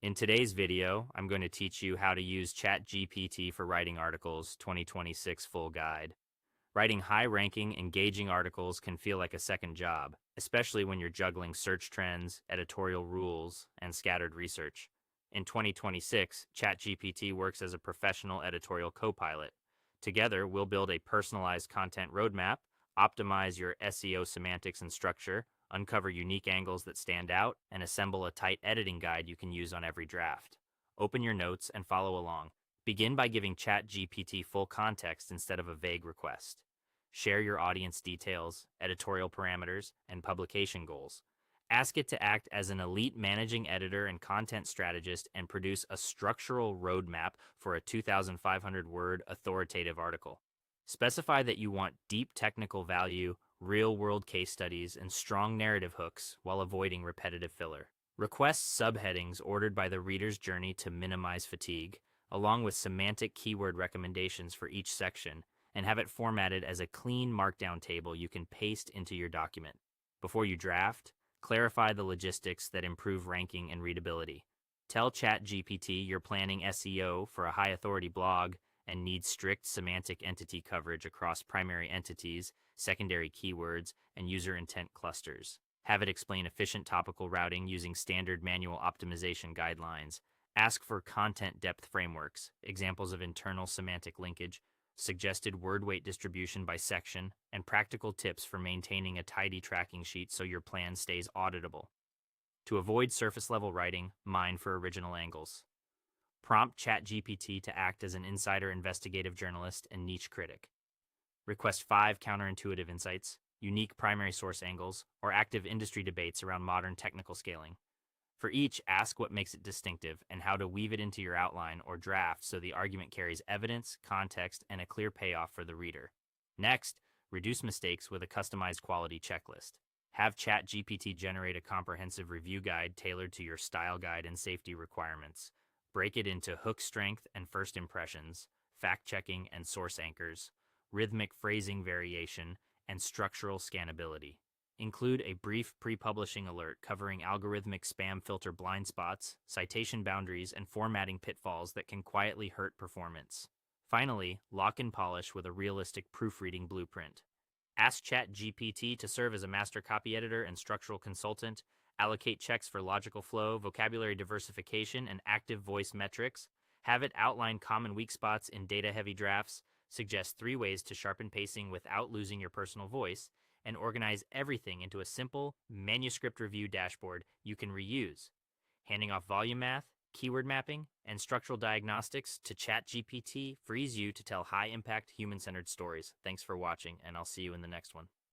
In today's video, I'm going to teach you how to use ChatGPT for writing articles 2026 full guide. Writing high-ranking, engaging articles can feel like a second job, especially when you're juggling search trends, editorial rules, and scattered research. In 2026, ChatGPT works as a professional editorial co-pilot. Together, we'll build a personalized content roadmap, optimize your SEO semantics and structure, uncover unique angles that stand out, and assemble a tight editing guide you can use on every draft. Open your notes and follow along. Begin by giving ChatGPT full context instead of a vague request. Share your audience details, editorial parameters, and publication goals. Ask it to act as an elite managing editor and content strategist and produce a structural roadmap for a 2,500 word authoritative article. Specify that you want deep technical value, real world case studies, and strong narrative hooks while avoiding repetitive filler. Request subheadings ordered by the reader's journey to minimize fatigue, along with semantic keyword recommendations for each section, and have it formatted as a clean markdown table you can paste into your document. Before you draft, clarify the logistics that improve ranking and readability. Tell ChatGPT you're planning SEO for a high authority blog and need strict semantic entity coverage across primary entities, secondary keywords, and user intent clusters. Have it explain efficient topical routing using standard manual optimization guidelines. Ask for content depth frameworks, examples of internal semantic linkage, suggested word weight distribution by section, and practical tips for maintaining a tidy tracking sheet so your plan stays auditable. To avoid surface level writing, mine for original angles. Prompt ChatGPT to act as an insider investigative journalist and niche critic. Request 5 counterintuitive insights, unique primary source angles, or active industry debates around modern technical scaling. For each, ask what makes it distinctive and how to weave it into your outline or draft so the argument carries evidence, context, and a clear payoff for the reader. Next, reduce mistakes with a customized quality checklist. Have ChatGPT generate a comprehensive review guide tailored to your style guide and safety requirements. Break it into hook strength and first impressions, fact checking and source anchors, rhythmic phrasing variation, and structural scannability. Include a brief pre-publishing alert covering algorithmic spam filter blind spots, citation boundaries, and formatting pitfalls that can quietly hurt performance. Finally, lock and polish with a realistic proofreading blueprint. Ask ChatGPT to serve as a master copy editor and structural consultant, allocate checks for logical flow, vocabulary diversification, and active voice metrics, have it outline common weak spots in data-heavy drafts, suggest 3 ways to sharpen pacing without losing your personal voice, and organize everything into a simple manuscript review dashboard you can reuse. Handing off volume math, keyword mapping, and structural diagnostics to ChatGPT frees you to tell high-impact, human-centered stories. Thanks for watching, and I'll see you in the next one.